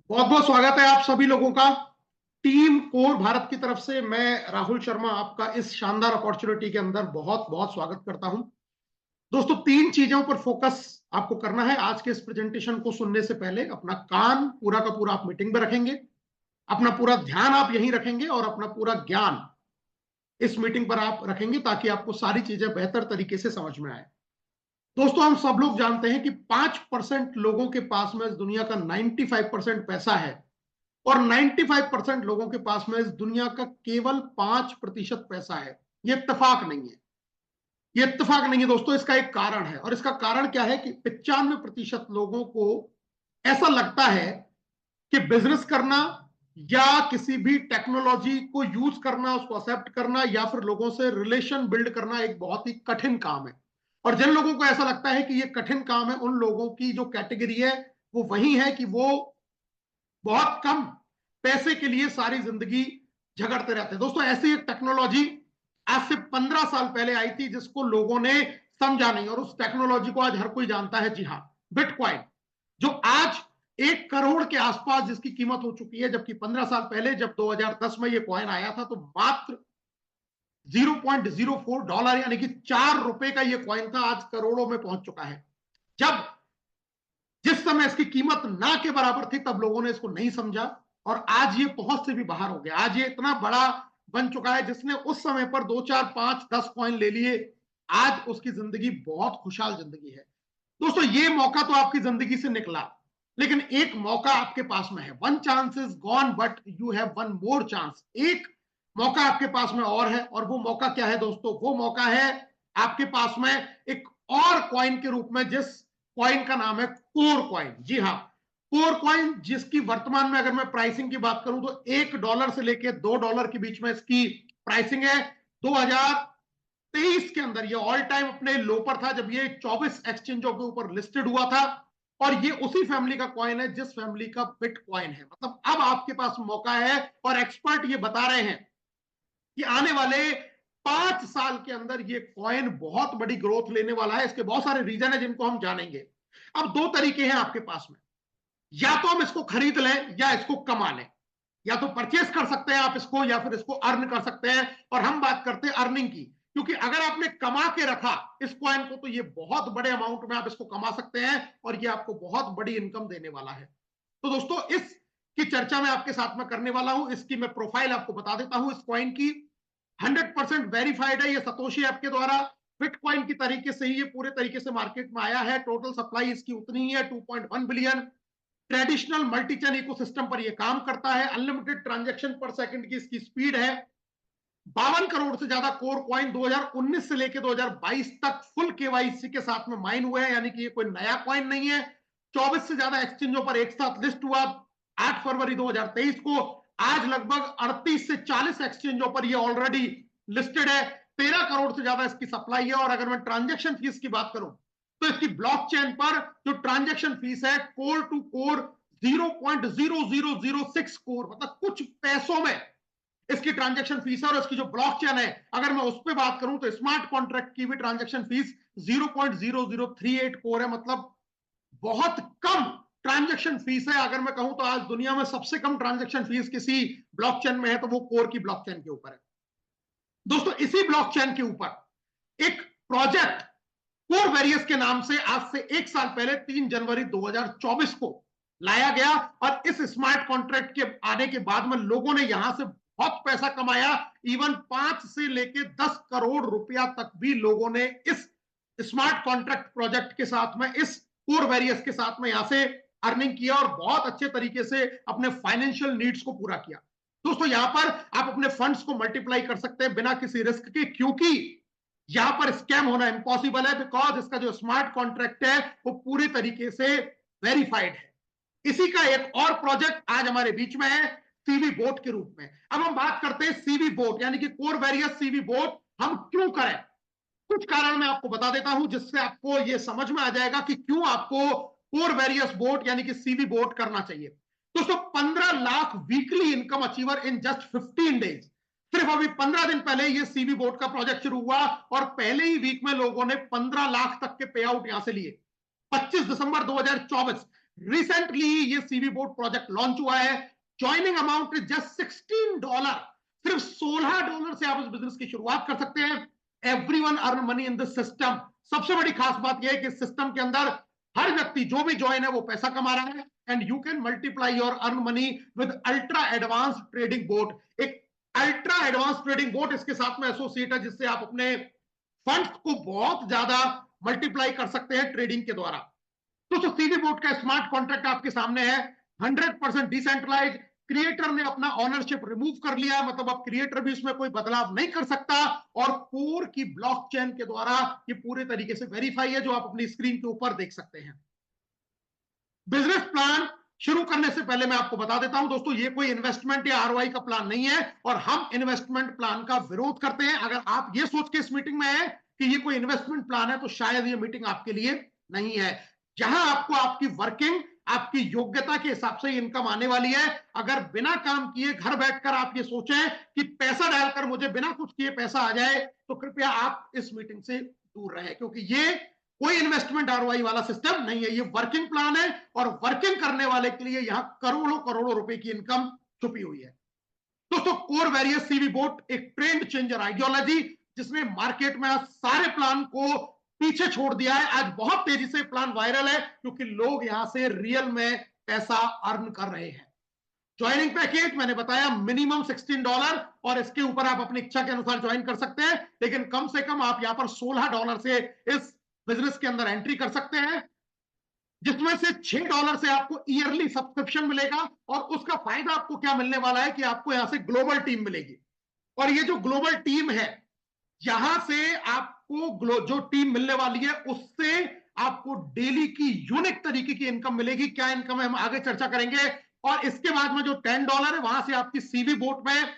बहुत बहुत स्वागत है आप सभी लोगों का। टीम कोर भारत की तरफ से मैं राहुल शर्मा आपका इस शानदार अपॉर्चुनिटी के अंदर बहुत बहुत स्वागत करता हूं। दोस्तों, तीन चीजों पर फोकस आपको करना है। आज के इस प्रेजेंटेशन को सुनने से पहले अपना कान पूरा का पूरा आप मीटिंग में रखेंगे, अपना पूरा ध्यान आप यहीं रखेंगे और अपना पूरा ज्ञान इस मीटिंग पर आप रखेंगे ताकि आपको सारी चीजें बेहतर तरीके से समझ में आए। दोस्तों, हम सब लोग जानते हैं कि 5% लोगों के पास में इस दुनिया का 95% पैसा है और 95% लोगों के पास में इस दुनिया का केवल 5% पैसा है। ये इत्तेफाक नहीं है, ये इत्तेफाक नहीं है दोस्तों। इसका एक कारण है और इसका कारण क्या है कि 95% लोगों को ऐसा लगता है कि बिजनेस करना या किसी भी टेक्नोलॉजी को यूज करना, उसको एक्सेप्ट करना या फिर लोगों से रिलेशन बिल्ड करना एक बहुत ही कठिन काम है। और जिन लोगों को ऐसा लगता है कि ये कठिन काम है, उन लोगों की जो कैटेगरी है वो वही है कि वो बहुत कम पैसे के लिए सारी जिंदगी झगड़ते रहते हैं। दोस्तों, ऐसी एक टेक्नोलॉजी आज से 15 साल पहले आई थी जिसको लोगों ने समझा नहीं और उस टेक्नोलॉजी को आज हर कोई जानता है। जी हाँ, बिटकॉइन, जो आज 1 करोड़ के आसपास जिसकी कीमत हो चुकी है, जबकि 15 साल पहले जब 2010 में ये कॉइन आया था तो मात्र $0.04 यानी कि ₹4 का ये कॉइन था। आज करोड़ों में पहुंच चुका है। जब जिस समय इसकी कीमत ना के बराबर थी तब लोगों ने इसको नहीं समझा और आज ये पहुंच से भी बाहर हो गया। आज ये इतना बड़ा बन चुका है, जिसने उस समय पर 2 4 5 10 कॉइन ले लिए, आज उसकी जिंदगी बहुत खुशहाल जिंदगी है। दोस्तों, ये मौका तो आपकी जिंदगी से निकला, लेकिन एक मौका आपके पास में है। One chance is gone but you have one more chance. एक मौका आपके पास में और है, और वो मौका क्या है दोस्तों? वो मौका है आपके पास में एक और कॉइन के रूप में, जिस कॉइन का नाम है कोर कॉइन। जी हाँ, कोर कॉइन, जिसकी वर्तमान में अगर मैं प्राइसिंग की बात करूं तो $1 से लेकर $2 के बीच में इसकी प्राइसिंग है। 2023 के अंदर ये ऑल टाइम अपने लो पर था जब ये 24 एक्सचेंजों के ऊपर लिस्टेड हुआ था। और ये उसी फैमिली का कॉइन है जिस फैमिली का बिटकॉइन है। मतलब अब आपके पास मौका है और एक्सपर्ट ये बता रहे हैं कि आने वाले 5 साल के अंदर ये कॉइन बहुत बड़ी ग्रोथ लेने वाला है। इसके बहुत सारे रीजन है जिनको हम जानेंगे। अब दो तरीके हैं आपके पास में, या तो हम इसको खरीद लें या इसको कमा लें। या तो परचेस कर सकते हैं आप इसको या फिर इसको अर्न कर सकते हैं। और हम बात करते हैं अर्निंग की, क्योंकि अगर आपने कमा के रखा इस कॉइन को तो ये बहुत बड़े अमाउंट में आप इसको कमा सकते हैं और ये आपको बहुत बड़ी इनकम देने वाला है। तो दोस्तों, इस की चर्चा मैं आपके साथ में करने वाला हूं। इसकी मैं प्रोफाइल आपको बता देता हूं। इस कॉइन की 100% वेरीफाइड है। ये सतोशी ऐप के द्वारा बिटकॉइन की तरीके से ही ये पूरे तरीके से मार्केट में आया है। टोटल सप्लाई इसकी उतनी ही है, 2.1 बिलियन। ट्रेडिशनल मल्टीचेन इकोसिस्टम पर यह काम करता है। अनलिमिटेड ट्रांजैक्शन पर सेकंड की इसकी स्पीड है। 52 करोड़ से ज्यादा कोर कॉइन 2019 से लेकर 2022 तक फुल केवाईसी के साथ में माइन हुए हैं, यानी कि ये कोई नया कॉइन नहीं है। 24 से ज्यादा एक्सचेंजों पर एक साथ लिस्ट हुआ 8 फरवरी 2023 को। आज लगभग 38 से 40 एक्सचेंजों पर ये ऑलरेडी लिस्टेड है। 13 करोड़ से ज्यादा इसकी सप्लाई है। और अगर मैं ट्रांजेक्शन फीस की बात करूं तो इसकी ब्लॉकचेन पर जो ट्रांजेक्शन फीस है कोर टू कोर 0.0006 कोर, मतलब कुछ पैसों में इसकी ट्रांजैक्शन फीस है। और इसकी जो ब्लॉकचेन है, अगर मैं उस पर बात करूं तो स्मार्ट कॉन्ट्रैक्ट की भी ट्रांजैक्शन फीस 0.0038 कोर है। मतलब बहुत कम ट्रांजैक्शन फीस है। अगर मैं कहूं तो आज दुनिया में सबसे कम ट्रांजैक्शन फीस किसी ब्लॉकचेन में है तो वो कोर की ब्लॉकचेन के ऊपर है। दोस्तों, इसी ब्लॉकचेन के ऊपर एक प्रोजेक्ट कोर वेरियस के नाम से आज से 1 साल पहले 3 जनवरी 2024 को लाया गया। और इस स्मार्ट कॉन्ट्रैक्ट के आने के बाद में लोगों ने यहां से बहुत पैसा कमाया। इवन 5 से लेके 10 करोड़ रुपया तक भी लोगों ने इस स्मार्ट कॉन्ट्रैक्ट प्रोजेक्ट के साथ में, इस कोर वेरियस के साथ में यहां से अर्निंग किया और बहुत अच्छे तरीके से अपने फाइनेंशियल नीड्स को पूरा किया। दोस्तों, यहां पर आप अपने फंड्स को मल्टीप्लाई कर सकते हैं बिना किसी रिस्क के, क्योंकि यहां पर स्कैम होना इंपॉसिबल है। बिकॉज इसका जो स्मार्ट कॉन्ट्रैक्ट है वो पूरी तरीके से वेरीफाइड है। इसी का एक और प्रोजेक्ट आज हमारे बीच में है, सीवी बोट के रूप में। अब हम बात करते हैं सीवी बोट यानी कि कोर वेरियस सीवी बोट हम क्यों करें। कुछ कारण मैं आपको बता देता हूं जिससे आपको यह समझ में आ जाएगा कि क्यों आपको कोर वेरियस बोट यानी कि सीवी बोट करना चाहिए। दोस्तों, 15 lakh weekly income achiever in just 15 days. सिर्फ अभी 15 दिन पहले ये सीवी बोट का प्रोजेक्ट शुरू हुआ और पहले ही वीक में लोगों ने 15 लाख तक के पे आउट यहां से लिए। 25 दिसंबर 2024 रिसेंटली ये सीवी बोट प्रोजेक्ट लॉन्च हुआ है। Joining amount is just $16। सिर्फ $16 से आप इस बिजनेस की शुरुआत कर सकते हैं। Everyone earn money in this system. सबसे बड़ी खास बात यह है कि सिस्टम के अंदर हर व्यक्ति जो भी ज्वाइन है वो पैसा कमा रहा है, and you can multiply your earn money with ultra advance trading boat. एक अल्ट्रा एडवांस ट्रेडिंग बोट इसके साथ में एसोसिएट है, जिससे आप अपने फंड्स को बहुत ज्यादा मल्टीप्लाई कर सकते हैं ट्रेडिंग के द्वारा। दोस्तों सीवी बोट का स्मार्ट कॉन्ट्रैक्ट आपके सामने है, 100% डिसेंट्रलाइज। क्रिएटर ने अपना ऑनरशिप रिमूव कर लिया, मतलब अब क्रिएटर भी इसमें कोई बदलाव नहीं कर सकता, और कोर की ब्लॉकचेन के द्वारा ये पूरे तरीके से वेरीफाई है, जो आप अपनी स्क्रीन के ऊपर देख सकते हैं। बिजनेस प्लान शुरू करने से पहले मैं आपको बता देता हूं दोस्तों, ये कोई इन्वेस्टमेंट या आरओआई का प्लान नहीं है, और हम इन्वेस्टमेंट प्लान का विरोध करते हैं। अगर आप ये सोच के इस मीटिंग में है कि ये कोई इन्वेस्टमेंट प्लान है, तो शायद ये मीटिंग आपके लिए नहीं है। जहां आपको आपकी वर्किंग, आपकी योग्यता के हिसाब से इनकम आने वाली है। अगर बिना काम किए घर बैठकर आप ये सोचें कि पैसा डालकर मुझे बिना कुछ किए पैसा आ जाए, तो कृपया आप इस मीटिंग से दूर रहें, क्योंकि ये कोई इन्वेस्टमेंट आरओआई वाला सिस्टम नहीं है। ये वर्किंग प्लान है, और वर्किंग करने वाले के लिए यहां करोड़ों करोड़ों रुपए की इनकम छुपी हुई है। दोस्तों कोर वेरियस सीवी बोट एक ट्रेंड चेंजर आइडियोलॉजी, जिसने मार्केट में आज सारे प्लान को पीछे छोड़ दिया है। आज बहुत तेजी से प्लान वायरल है, क्योंकि लोग यहां से रियल में पैसा अर्न कर रहे हैं। ज्वाइनिंग पैकेज मैंने बताया मिनिमम $16, और इसके ऊपर आप अपनी इच्छा के अनुसार ज्वाइन कर सकते हैं, लेकिन कम से कम आप यहां पर $16 से इस बिजनेस के अंदर एंट्री कर सकते हैं, जिसमें से $6 से आपको ईयरली सब्सक्रिप्शन मिलेगा। और उसका फायदा आपको क्या मिलने वाला है कि आपको यहां से ग्लोबल टीम मिलेगी, और ये जो ग्लोबल टीम है, यहां से आपको जो टीम मिलने वाली है, उससे आपको डेली की यूनिक तरीके की इनकम मिलेगी। क्या इनकम है हम आगे चर्चा करेंगे। और इसके बाद में जो $10 है, वहां से आपकी सीवी बोट में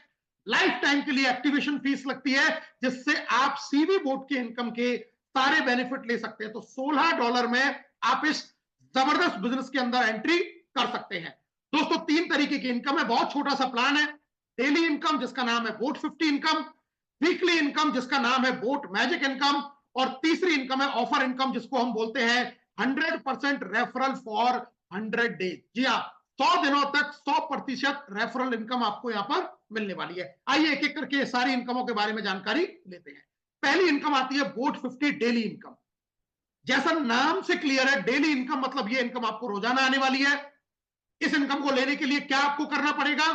लाइफ टाइम के लिए एक्टिवेशन फीस लगती है, जिससे आप सीवी बोट के इनकम के सारे बेनिफिट ले सकते हैं। तो $16 में आप इस जबरदस्त बिजनेस के अंदर एंट्री कर सकते हैं। दोस्तों 3 तरीके की इनकम है, बहुत छोटा सा प्लान है। डेली इनकम जिसका नाम है बोट 50 इनकम, वीकली इनकम जिसका नाम है बोट मैजिक इनकम, और तीसरी इनकम है ऑफर इनकम, जिसको हम बोलते हैं 100% रेफरल फॉर 100 डेज। जी हाँ, 100 दिनों तक 100% रेफरल इनकम आपको यहां पर मिलने वाली है। आइए एक एक करके सारी इनकमों के बारे में जानकारी लेते हैं। पहली इनकम आती है बोट 50 डेली इनकम। जैसा नाम से क्लियर है, डेली इनकम मतलब ये इनकम आपको रोजाना आने वाली है। इस इनकम को लेने के लिए क्या आपको करना पड़ेगा,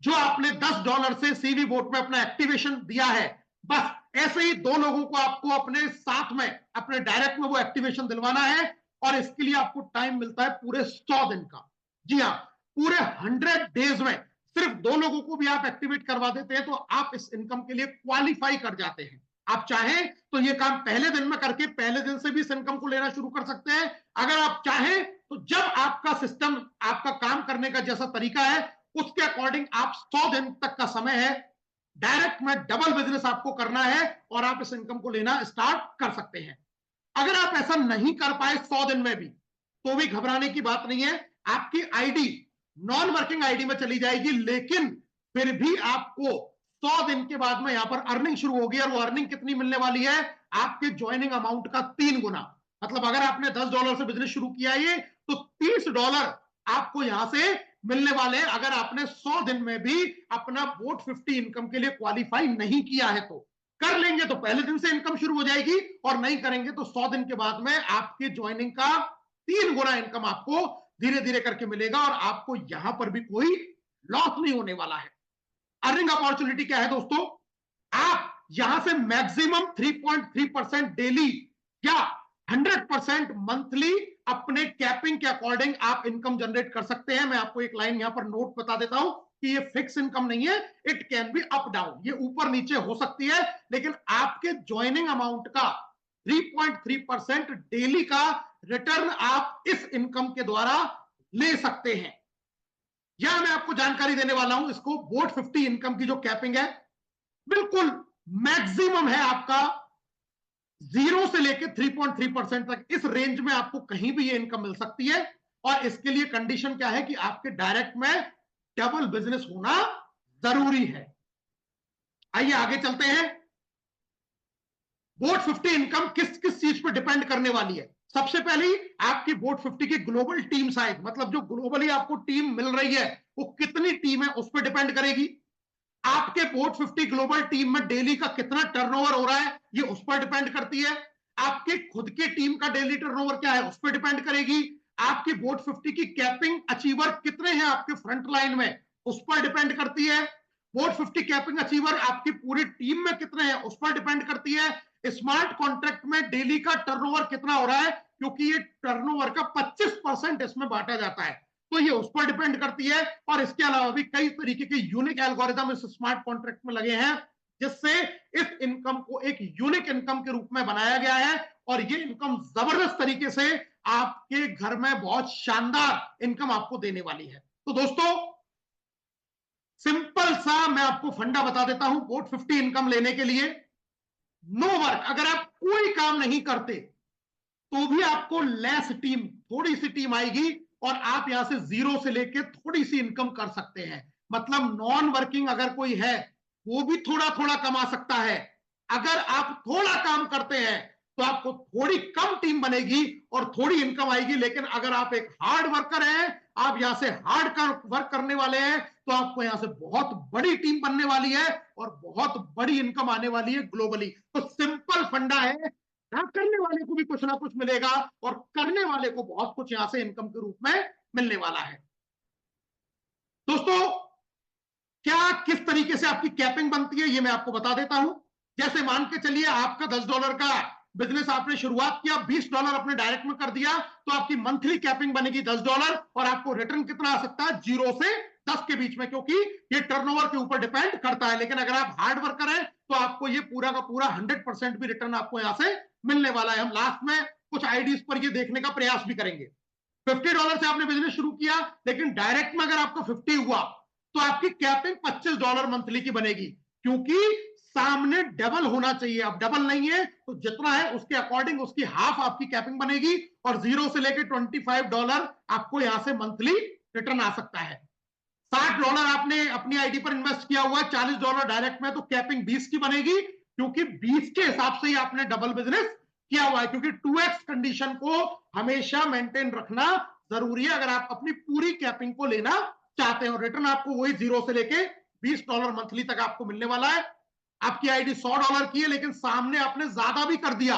जो आपने $10 से सीवी बोट में अपना एक्टिवेशन दिया है, बस ऐसे ही 2 लोगों को आपको अपने साथ में, अपने डायरेक्ट में वो एक्टिवेशन दिलवाना है, और इसके लिए आपको टाइम मिलता है पूरे 100 दिन का। जी हाँ, पूरे 100 डेज में सिर्फ 2 लोगों को भी आप एक्टिवेट करवा देते हैं, तो आप इस इनकम के लिए क्वालिफाई कर जाते हैं। आप चाहें तो ये काम पहले दिन में करके पहले दिन से भी इस इनकम को लेना शुरू कर सकते हैं। अगर आप चाहें तो जब आपका सिस्टम, आपका काम करने का जैसा तरीका है, उसके अकॉर्डिंग आप 100 दिन तक का समय है, डायरेक्ट में डबल बिजनेस आपको करना है, और आप इस इनकम को लेना स्टार्ट कर सकते हैं। अगर आप ऐसा नहीं कर पाए 100 दिन में भी, तो भी घबराने की बात नहीं है। आपकी आईडी नॉन वर्किंग आईडी में चली जाएगी, लेकिन फिर भी आपको 100 दिन के बाद में यहां पर अर्निंग शुरू होगी, और वो अर्निंग कितनी मिलने वाली है, आपके ज्वाइनिंग अमाउंट का 3 गुना। मतलब अगर आपने $10 से बिजनेस शुरू किया है, तो $30 आपको यहां से मिलने वाले हैं, अगर आपने 100 दिन में भी अपना बोट 50 इनकम के लिए क्वालिफाई नहीं किया है। तो कर लेंगे तो पहले दिन से इनकम शुरू हो जाएगी, और नहीं करेंगे तो 100 दिन के बाद में आपके ज्वाइनिंग का 3 गुना इनकम आपको धीरे धीरे करके मिलेगा, और आपको यहां पर भी कोई लॉस नहीं होने वाला है। अर्निंग अपॉर्चुनिटी क्या है दोस्तों, आप यहां से मैक्सिमम 3.3% डेली या 100% मंथली अपने कैपिंग के अकॉर्डिंग आप इनकम जनरेट कर सकते हैं। मैं आपको एक लाइन यहां पर नोट बता देता हूं कि ये फिक्स इनकम नहीं है, it can be up down, ये ऊपर नीचे हो सकती है, लेकिन आपके ज्वाइनिंग अमाउंट का 3.3% डेली का रिटर्न आप इस इनकम के द्वारा ले सकते हैं। यहां मैं आपको जानकारी देने वाला हूं, इसको बोट 50 इनकम की जो कैपिंग है, बिल्कुल मैक्सिमम है आपका 0 से लेकर 3.3% तक, इस रेंज में आपको कहीं भी ये इनकम मिल सकती है। और इसके लिए कंडीशन क्या है कि आपके डायरेक्ट में डबल बिजनेस होना जरूरी है। आइए आगे चलते हैं। बोट 50 इनकम किस किस चीज पर डिपेंड करने वाली है। सबसे पहले आपकी बोट 50 की ग्लोबल टीम साइज, मतलब जो ग्लोबली आपको टीम मिल रही है वो कितनी टीम है उस पर डिपेंड करेगी। आपके बोट 50 ग्लोबल टीम में डेली का कितना टर्नओवर हो रहा है ये उस पर डिपेंड करती है। आपके खुद के टीम का डेली टर्नओवर क्या है उस पर डिपेंड करेगी। आपकी बोट 50 की कैपिंग अचीवर कितने हैं आपके फ्रंट लाइन में उस पर डिपेंड करती है। बोट 50 कैपिंग अचीवर आपकी पूरी टीम में कितने हैं उस पर डिपेंड करती है। स्मार्ट कॉन्ट्रैक्ट में डेली का टर्नओवर कितना हो रहा है, क्योंकि ये टर्नओवर का 25% इसमें बांटा जाता है, तो ये उस पर डिपेंड करती है। और इसके अलावा भी कई तरीके के यूनिक एल्गोरिदम इस स्मार्ट कॉन्ट्रैक्ट में लगे हैं, जिससे इस इनकम को एक यूनिक इनकम के रूप में बनाया गया है। और ये इनकम जबरदस्त तरीके से आपके घर में बहुत शानदार इनकम आपको देने वाली है। तो दोस्तों, सिंपल सा मैं आपको फंडा बता देता हूं बोट 50 इनकम लेने के लिए। नो वर्क, अगर आप कोई काम नहीं करते तो भी आपको लेस टीम, थोड़ी सी टीम आएगी और आप यहां से जीरो से लेके थोड़ी सी इनकम कर सकते हैं। मतलब नॉन वर्किंग अगर कोई है वो भी थोड़ा थोड़ा कमा सकता है। अगर आप थोड़ा काम करते हैं तो आपको थोड़ी कम टीम बनेगी और थोड़ी इनकम आएगी। लेकिन अगर आप एक हार्ड वर्कर हैं, आप यहां से हार्ड वर्क करने वाले हैं, तो आपको यहां से बहुत बड़ी टीम बनने वाली है और बहुत बड़ी इनकम आने वाली है ग्लोबली। तो सिंपल फंडा है, ना करने वाले को भी कुछ ना कुछ मिलेगा और करने वाले को बहुत कुछ यहां से इनकम के रूप में मिलने वाला है। दोस्तों, क्या किस तरीके से आपकी कैपिंग बनती है ये मैं आपको बता देता हूं। जैसे मान के चलिए आपका $10 का बिजनेस आपने शुरुआत किया, $20 अपने डायरेक्ट में कर दिया, तो आपकी मंथली कैपिंग बनेगी $10 और आपको रिटर्न कितना आ सकता है, 0 से 10 के बीच में, क्योंकि ये टर्नओवर के ऊपर डिपेंड करता है। लेकिन अगर आप हार्ड वर्कर हैं तो आपको ये पूरा का पूरा 100% भी रिटर्न आपको यहां से मिलने वाला है। हम लास्ट में कुछ आईडीज पर ये देखने का प्रयास भी करेंगे। $50 से आपने बिजनेस शुरू किया, लेकिन डायरेक्ट में अगर आपका 50 हुआ तो आपकी कैपिंग $25 मंथली की बनेगी, क्योंकि सामने डबल होना चाहिए। अब डबल नहीं है तो जितना है उसके अकॉर्डिंग उसकी हाफ आपकी कैपिंग बनेगी और 0 से लेकर $25 आपको यहां से मंथली रिटर्न आ सकता है। $60 आपने अपनी आईडी पर इन्वेस्ट किया हुआ है, $40 डायरेक्ट में, तो कैपिंग 20 की बनेगी, क्योंकि 20 के हिसाब से ही आपने डबल बिजनेस किया हुआ है। क्योंकि 2x कंडीशन को हमेशा मेंटेन रखना जरूरी है अगर आप अपनी पूरी कैपिंग को लेना चाहते हैं। और रिटर्न आपको वही 0 से लेके $20 मंथली तक आपको मिलने वाला है। आपकी आईडी $100 की है, लेकिन सामने आपने ज्यादा भी कर दिया,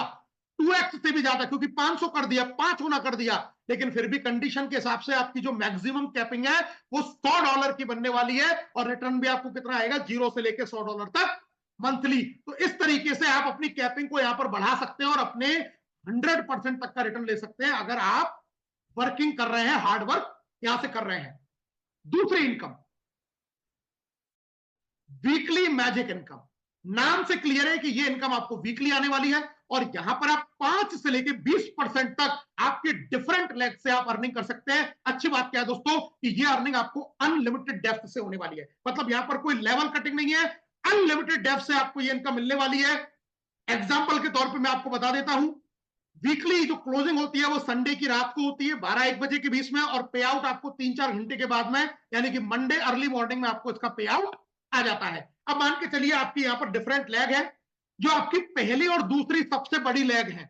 2x से भी ज्यादा, क्योंकि 500 कर दिया, 5 गुना कर दिया, लेकिन फिर भी कंडीशन के हिसाब से आपकी जो मैक्सिमम कैपिंग है वो $100 की बनने वाली है और रिटर्न भी आपको कितना आएगा, 0 से लेकर $100 तक मंथली। तो इस तरीके से आप अपनी कैपिंग को यहां पर बढ़ा सकते हैं और अपने 100% तक का रिटर्न ले सकते हैं अगर आप वर्किंग कर रहे हैं, हार्ड वर्क यहां से कर रहे हैं। दूसरी इनकम, वीकली मैजिक इनकम। नाम से क्लियर है कि ये इनकम आपको वीकली आने वाली है और यहां पर आप 5 से लेकर 20% तक आपके डिफरेंट लेग से आप अर्निंग कर सकते हैं। अच्छी बात क्या है दोस्तों कि ये अर्निंग आपको अनलिमिटेड डेप्थ से होने वाली है। मतलब यहां पर कोई लेवल कटिंग नहीं है, अनलिमिटेड डेप्थ से आपको ये इनकम मिलने वाली है। एग्जाम्पल के तौर पर मैं आपको बता देता हूं, वीकली जो क्लोजिंग होती है वो संडे की रात को होती है 12-1 बजे के बीच में, और पे आउट आपको 3-4 घंटे के बाद में, यानी कि मंडे अर्ली मॉर्निंग में आपको इसका पे आउट आ जाता है। अब मान के चलिए आपकी यहां पर डिफरेंट लेग है, जो आपकी पहली और दूसरी सबसे बड़ी लेग है।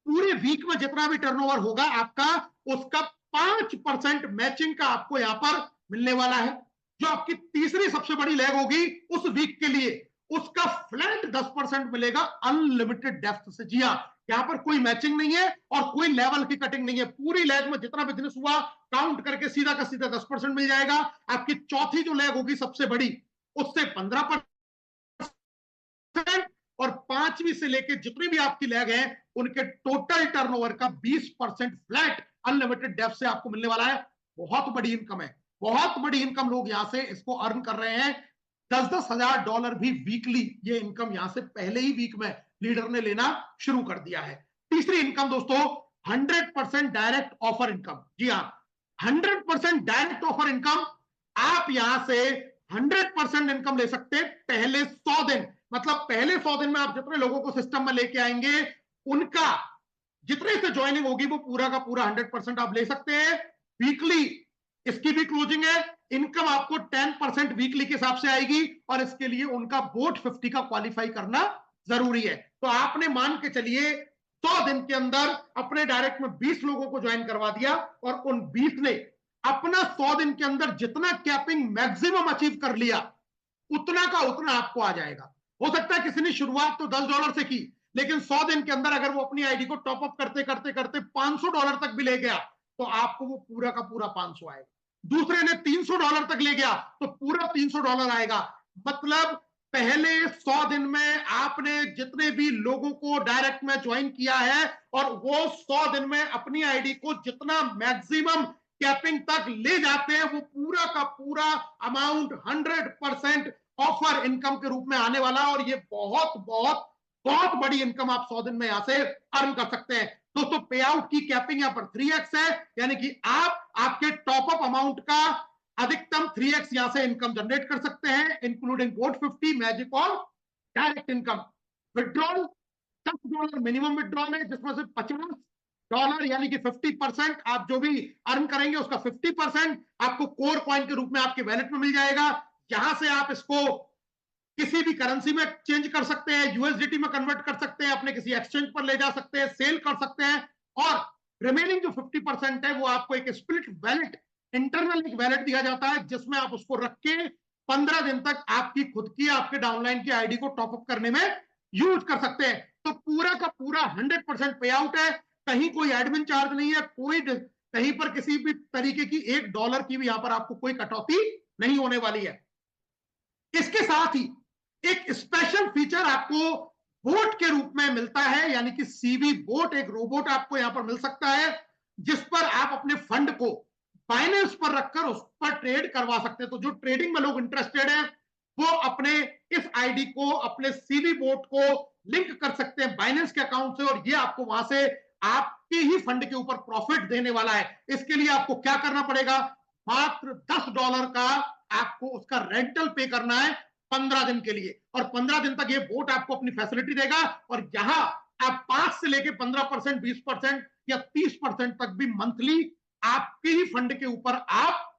पूरे वीक में जितना भी टर्नओवर होगा आपका, उसका 5% मैचिंग का आपको यहां पर मिलने वाला है। जो आपकी तीसरी सबसे बड़ी लेग होगी उस वीक के लिए, उसका फ्लैट 10% मिलेगा अनलिमिटेड डेप्थ से। जी हाँ, यहां पर कोई मैचिंग नहीं है और कोई लेवल की कटिंग नहीं है। पूरी लेग में जितना बिजनेस हुआ काउंट करके सीधा का सीधा 10% मिल जाएगा। आपकी चौथी जो लेग होगी सबसे बड़ी, उससे 15% और पांचवी से लेकर जितनी भी आपकी लेग है उनके टोटल टर्नओवर का 20% फ्लैट अनलिमिटेड डेप्थ से आपको मिलने वाला है। बहुत बड़ी इनकम है, बहुत बड़ी इनकम। लोग यहां से इसको अर्न कर रहे हैं। $10,000 भी वीकली ये इनकम यहां से पहले ही वीक में लीडर ने लेना शुरू कर दिया है। तीसरी इनकम दोस्तों, 100% डायरेक्ट ऑफर इनकम। जी हाँ, 100% डायरेक्ट ऑफर इनकम। आप यहां से 100% इनकम ले सकते हैं पहले 100 दिन। मतलब पहले 100 दिन में आप जितने लोगों को सिस्टम में लेके आएंगे, उनका जितने से ज्वाइनिंग होगी वो पूरा का पूरा 100% आप ले सकते हैं। वीकली इसकी भी क्लोजिंग है। इनकम आपको 10% वीकली के हिसाब से आएगी और इसके लिए उनका बोट 50 का क्वालिफाई करना जरूरी है। तो आपने मान के चलिए 100 दिन के अंदर अपने डायरेक्ट में 20 लोगों को ज्वाइन करवा दिया और उन 20 ने अपना 100 दिन के अंदर जितना कैपिंग मैक्सिमम अचीव कर लिया उतना का उतना आपको आ जाएगा। हो सकता है किसी ने शुरुआत तो $10 से की, लेकिन 100 दिन के अंदर अगर वो अपनी आईडी को टॉप अप करते करते करते $500 तक भी ले गया तो आपको वो पूरा का पूरा 500 आएगा। दूसरे ने $300 तक ले गया तो पूरा $300 आएगा। मतलब पहले 100 दिन में आपने जितने भी लोगों को डायरेक्ट में ज्वाइन किया है और वो 100 दिन में अपनी आईडी को जितना मैक्सिमम कैपिंग तक ले जाते हैं वो पूरा का पूरा अमाउंट 100% ऑफर इनकम के रूप में आने वाला है और ये बहुत बहुत बहुत बड़ी इनकम आप 100 दिन में यहां से अर्न कर सकते हैं। दोस्तों पे आउट की कैपिंग यहां पर 3x है, यानी कि आप आपके टॉप अप अमाउंट का अधिकतम 3x यहां से इनकम जनरेट कर सकते हैं, इंक्लूडिंग बोट 50 मैजिक और direct income. Withdrawal $10 minimum withdrawal है, जिसमें से $50 यानी कि 50% आप जो भी अर्न करेंगे उसका 50% आपको कोर कॉइन के रूप में आपके वैलेट में मिल जाएगा। यहां से आप इसको किसी भी करेंसी में चेंज कर सकते हैं, यूएसडीटी में कन्वर्ट कर सकते हैं, अपने किसी एक्सचेंज पर ले जा सकते हैं, सेल कर सकते हैं और रिमेनिंग जो 50% है वो आपको एक स्प्लिट वैलेट, इंटरनल एक वैलेट दिया जाता है जिसमें आप उसको रख के 15 दिन तक आपकी खुद की आपके डाउनलाइन की आईडी को टॉप अप करने में यूज कर सकते हैं। तो पूरा का पूरा 100% पे आउट है, कहीं कोई एडमिन चार्ज नहीं है, कोई कहीं पर किसी भी तरीके की $1 की भी यहां पर आपको कोई कटौती नहीं होने वाली है। इसके साथ ही एक स्पेशल फीचर आपको बोट के रूप में मिलता है, यानी कि सीवी बोट, एक रोबोट आपको यहां पर मिल सकता है जिस पर आप अपने फंड को बाइनेंस पर रखकर उस पर ट्रेड करवा सकते हैं। तो जो ट्रेडिंग में लोग इंटरेस्टेड हैं वो अपने इस आईडी को, अपने सीवी बोट को लिंक कर सकते हैं बाइनेंस के अकाउंट से और ये आपको वहां से आपके ही फंड के ऊपर प्रॉफिट देने वाला है। इसके लिए आपको क्या करना पड़ेगा, मात्र $10 का आपको उसका रेंटल पे करना है 15 दिन के लिए और 15 दिन तक ये बोट आपको अपनी फैसिलिटी देगा और यहां आप 5 से लेके 15%, 20% या 30% तक भी मंथली आपके ही फंड के ऊपर आप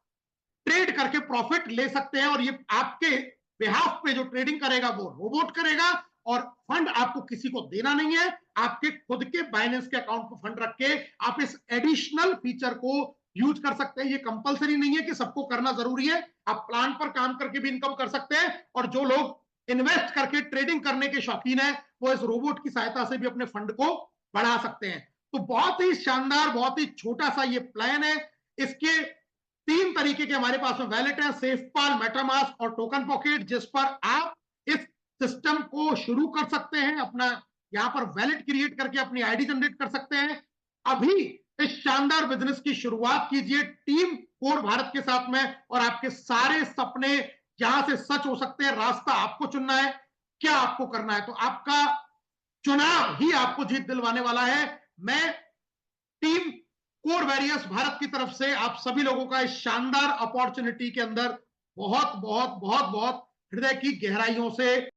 ट्रेड करके प्रॉफिट ले सकते हैं और ये आपके बिहाफ पे जो ट्रेडिंग करेगा वो रोबोट करेगा और फंड आपको किसी को देना नहीं है, आपके खुद के बाइनेंस के अकाउंट पर फंड रख के आप इस एडिशनल फीचर को यूज कर सकते हैं। ये कंपलसरी नहीं है कि सबको करना जरूरी है, आप प्लान पर काम करके भी इनकम कर सकते हैं और जो लोग इन्वेस्ट करके ट्रेडिंग करने के शौकीन है वो इस रोबोट की सहायता से भी अपने फंड को बढ़ा सकते हैं। तो बहुत ही शानदार, बहुत ही छोटा सा ये प्लान है। इसके 3 तरीके के हमारे पास में वैलेट है, सेफपाल, मेटामास्क और टोकन पॉकेट, जिस पर आप इस सिस्टम को शुरू कर सकते हैं, अपना यहां पर वैलेट क्रिएट करके अपनी आईडी जनरेट कर सकते हैं। अभी इस शानदार बिजनेस की शुरुआत कीजिए टीम कोर भारत के साथ में और आपके सारे सपने यहां से सच हो सकते हैं। रास्ता आपको चुनना है, क्या आपको करना है, तो आपका चुनाव ही आपको जीत दिलवाने वाला है। मैं टीम कोर वैरियर्स भारत की तरफ से आप सभी लोगों का इस शानदार अपॉर्चुनिटी के अंदर बहुत बहुत बहुत बहुत हृदय की गहराइयों से